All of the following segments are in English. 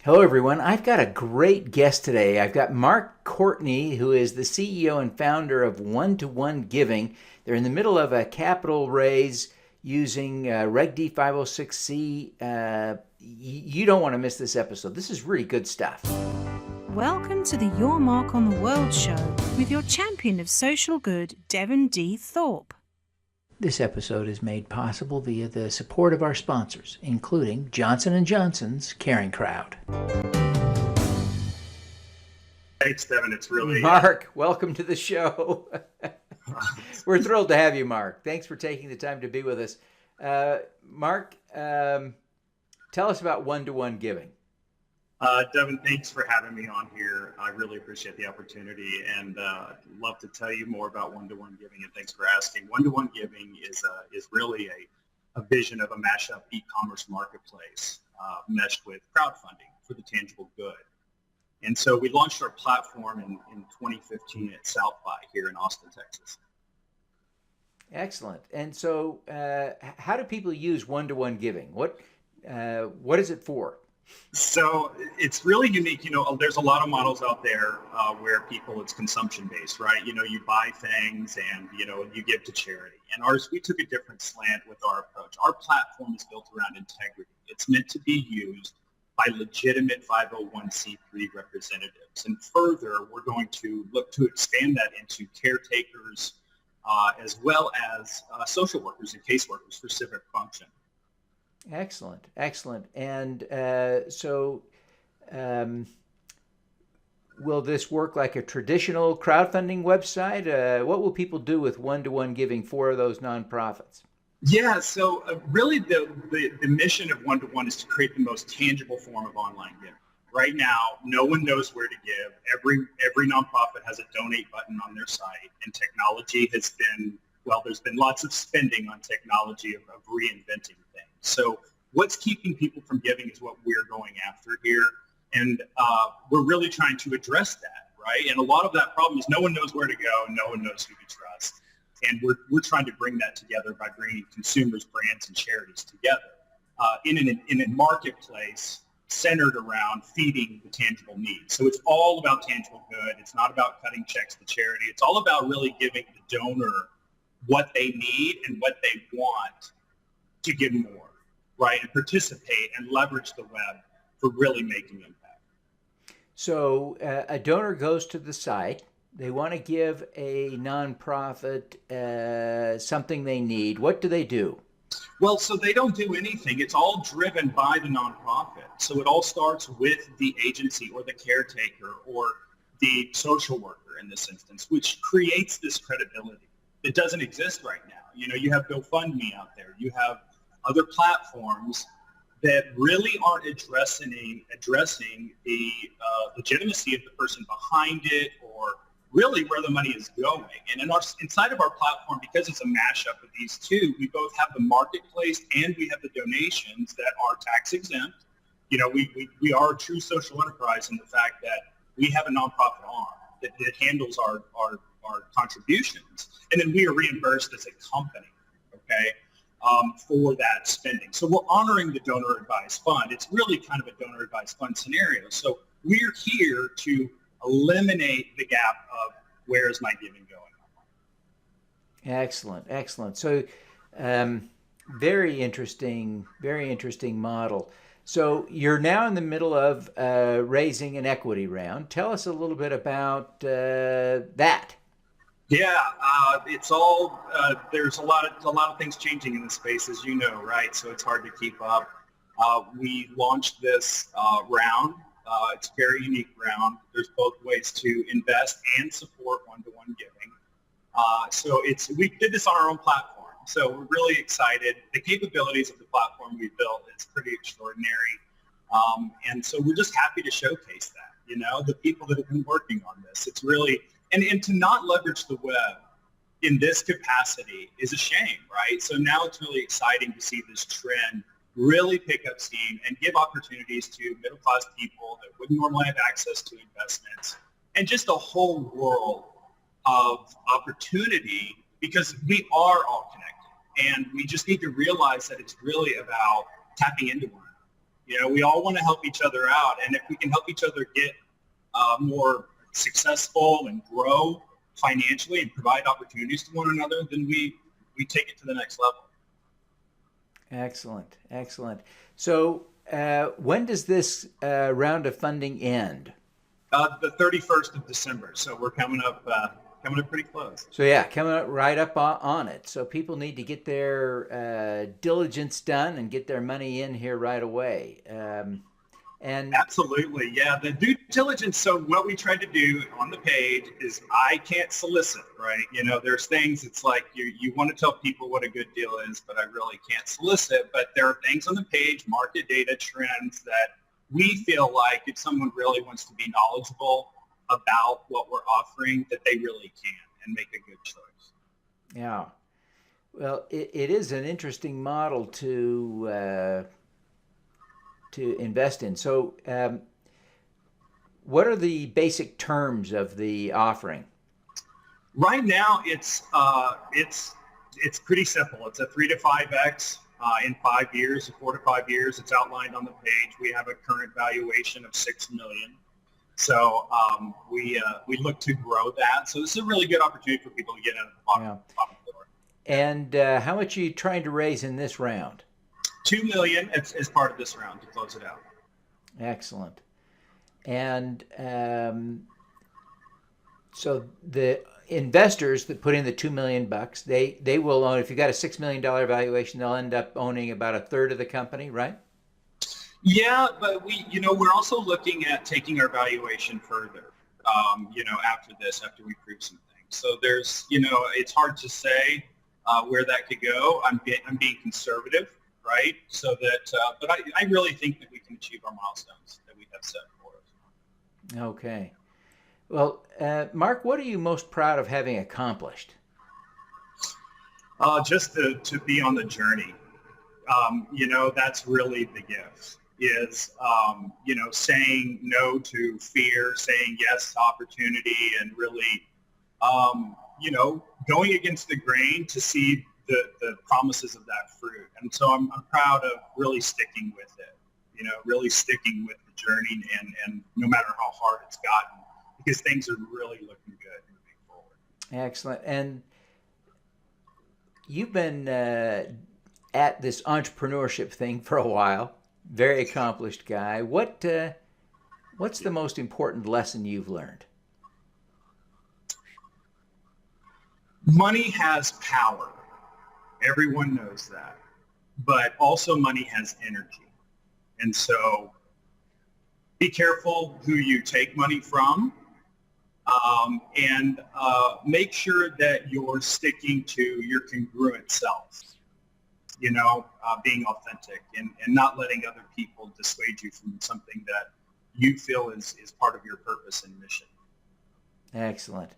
Hello, everyone. I've got a great guest today. I've got Mark Courtney, who is the CEO and founder of 121Giving. They're in the middle of a capital raise using Reg D 506C. You don't want to miss this episode. This is really good stuff. Welcome to the Your Mark on the World show with your champion of social good, Devin D. Thorpe. This episode is made possible via the support of our sponsors, including Johnson & Johnson's Caring Crowd. Thanks, Devin. It's really... Mark, welcome to the show. We're thrilled to have you, Mark. Thanks for taking the time to be with us. Mark, tell us about 121Giving. Devin, thanks for having me on here. I really appreciate the opportunity and love to tell you more about 121Giving, and thanks for asking. 121Giving is really a vision of a mashup e-commerce marketplace meshed with crowdfunding for the tangible good. And so we launched our platform in 2015 at South by here in Austin, Texas. Excellent. And so how do people use 121Giving? What is it for? So it's really unique. There's a lot of models out there where it's consumption-based, right? You buy things and, you give to charity. And ours, we took a different slant with our approach. Our platform is built around integrity. It's meant to be used by legitimate 501c3 representatives. And further, we're going to look to expand that into caretakers as well as social workers and caseworkers for civic function. Excellent, excellent. And will this work like a traditional crowdfunding website? What will people do with 121Giving for those nonprofits? Yeah, so really the mission of 121 is to create the most tangible form of online giving. Right now, no one knows where to give. Every nonprofit has a donate button on their site, and technology has been, there's been lots of spending on technology of reinventing things. So what's keeping people from giving is what we're going after here. And we're really trying to address that, right? And a lot of that problem is no one knows where to go and no one knows who to trust. And we're trying to bring that together by bringing consumers, brands, and charities together in a marketplace centered around feeding the tangible needs. So it's all about tangible good. It's not about cutting checks to charity. It's all about really giving the donor what they need and what they want to give more, right? And participate and leverage the web for really making impact. So a donor goes to the site. They want to give a nonprofit something they need. What do they do? Well, so they don't do anything. It's all driven by the nonprofit. So it all starts with the agency or the caretaker or the social worker in this instance, which creates this credibility that doesn't exist right now. You have GoFundMe out there. You have other platforms that really aren't addressing the legitimacy of the person behind it or really where the money is going. And inside of our platform, because it's a mashup of these two, we both have the marketplace and we have the donations that are tax exempt. We are a true social enterprise in the fact that we have a nonprofit arm that handles our contributions, and then we are reimbursed as a company, okay, for that spending. So we're honoring the donor advised fund. It's really kind of a donor advised fund scenario. So we're here to eliminate the gap of where is my giving going. Excellent, excellent. So very interesting model. So you're now in the middle of raising an equity round. Tell us a little bit about that. Yeah, it's all there's a lot of things changing in the space, as you know, right? So it's hard to keep up. We launched this round. It's a very unique round. There's both ways to invest and support 121Giving. So we did this on our own platform. So we're really excited. The capabilities of the platform we built is pretty extraordinary. And so we're just happy to showcase that, the people that have been working on this. It's really, and to not leverage the web in this capacity is a shame, right? So now it's really exciting to see this trend really pick up steam and give opportunities to middle-class people that wouldn't normally have access to investments and just a whole world of opportunity because we are all connected. And we just need to realize that it's really about tapping into one We all want to help each other out. And if we can help each other get more successful and grow financially and provide opportunities to one another, then we take it to the next level. Excellent, excellent. So when does this round of funding end? The 31st of December. So we're coming up pretty close. So yeah, coming up right up on it. So people need to get their diligence done and get their money in here right away. And absolutely, yeah, the due diligence. So what we tried to do on the page is I can't solicit, right? There's things, it's like you want to tell people what a good deal is, but I really can't solicit. But there are things on the page, market data, trends that we feel like if someone really wants to be knowledgeable about what we're offering, that they really can and make a good choice. Yeah. Well, it is an interesting model to invest in. So what are the basic terms of the offering? Right now, it's pretty simple. It's a 3 to 5x in 5 years, 4 to 5 years. It's outlined on the page. We have a current valuation of $6 million. So we look to grow that. So this is a really good opportunity for people to get in at the bottom floor. And how much are you trying to raise in this round? $2 million as part of this round to close it out. Excellent. And so the investors that put in the $2 million, they will own. If you've got a $6 million valuation, they'll end up owning about a third of the company, right? Yeah, but we're also looking at taking our valuation further. After we prove some things. So there's, it's hard to say where that could go. I'm being conservative. Right. So that, but I really think that we can achieve our milestones that we have set for us. Okay. Well, Mark, what are you most proud of having accomplished? Just to be on the journey. That's really the gift is, saying no to fear, saying yes to opportunity, and really, going against the grain to see the promises of that fruit. And so I'm proud of really sticking with it, really sticking with the journey and no matter how hard it's gotten, because things are really looking good moving forward. Excellent. And you've been at this entrepreneurship thing for a while, very accomplished guy. What's the most important lesson you've learned? Money has power. Everyone knows that, but also money has energy. And so be careful who you take money from, and make sure that you're sticking to your congruent self, being authentic and not letting other people dissuade you from something that you feel is part of your purpose and mission. Excellent.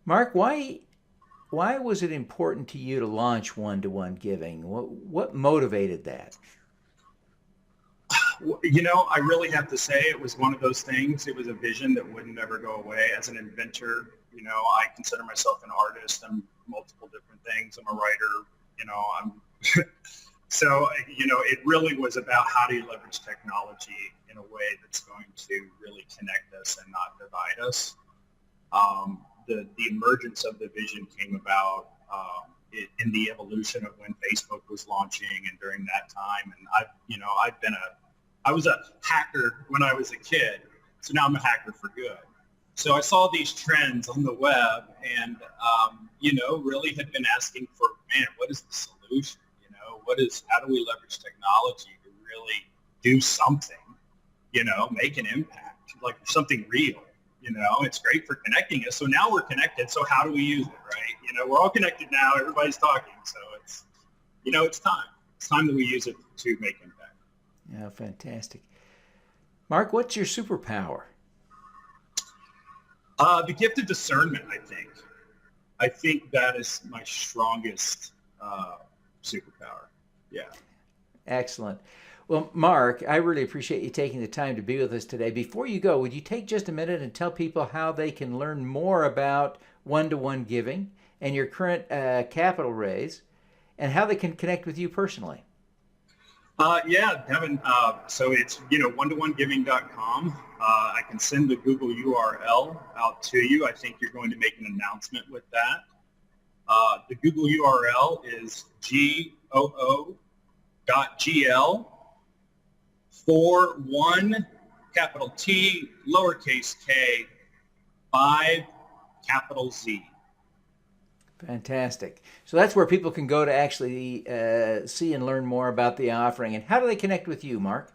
Mark, why was it important to you to launch 121Giving? What motivated that? I really have to say it was one of those things. It was a vision that wouldn't ever go away. As an inventor, I consider myself an artist. I'm multiple different things. I'm a writer. So, it really was about how do you leverage technology in a way that's going to really connect us and not divide us. The emergence of the vision came about in the evolution of when Facebook was launching and during that time. And I was a hacker when I was a kid, so now I'm a hacker for good. So I saw these trends on the web and, really had been asking for, what is the solution? How do we leverage technology to really do something, make an impact, like something real? It's great for connecting us. So now we're connected. So how do we use it, right? We're all connected now. Everybody's talking. So it's, it's time. It's time that we use it to make impact. Yeah, fantastic. Mark, what's your superpower? The gift of discernment, I think. I think that is my strongest superpower. Yeah. Excellent. Well, Mark, I really appreciate you taking the time to be with us today. Before you go, would you take just a minute and tell people how they can learn more about 121Giving and your current capital raise and how they can connect with you personally? Yeah, Devin. So it's, 121giving.com. I can send the Google URL out to you. I think you're going to make an announcement with that. The Google URL is goo.gl/1 capital T lowercase k 5 capital Z. Fantastic. So that's where people can go to actually see and learn more about the offering. And how do they connect with you, Mark?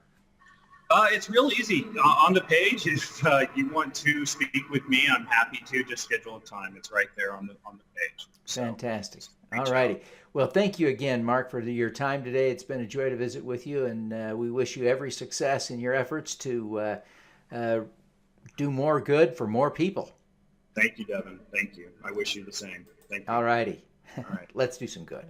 It's real easy. On the page, if you want to speak with me, I'm happy to. Just schedule a time. It's right there on the page. Fantastic. All righty. Well, thank you again, Mark, for your time today. It's been a joy to visit with you, and we wish you every success in your efforts to do more good for more people. Thank you, Devin. Thank you. I wish you the same. Thank you. All righty. All right. Let's do some good.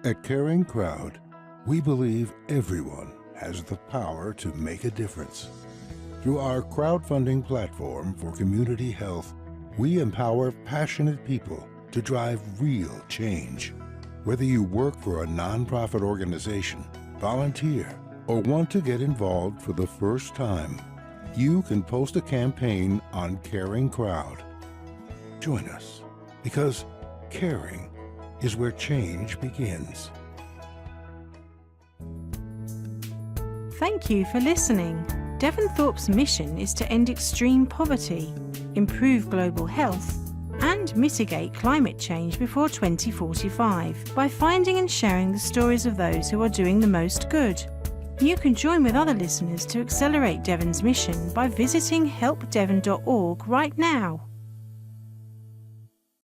At Caring Crowd, we believe everyone has the power to make a difference. Through our crowdfunding platform for community health, we empower passionate people to drive real change. Whether you work for a nonprofit organization, volunteer, or want to get involved for the first time, you can post a campaign on Caring Crowd. Join us, because caring is where change begins. Thank you for listening. Devin Thorpe's mission is to end extreme poverty, improve global health, and mitigate climate change before 2045 by finding and sharing the stories of those who are doing the most good. You can join with other listeners to accelerate Devin's mission by visiting helpdevin.org right now.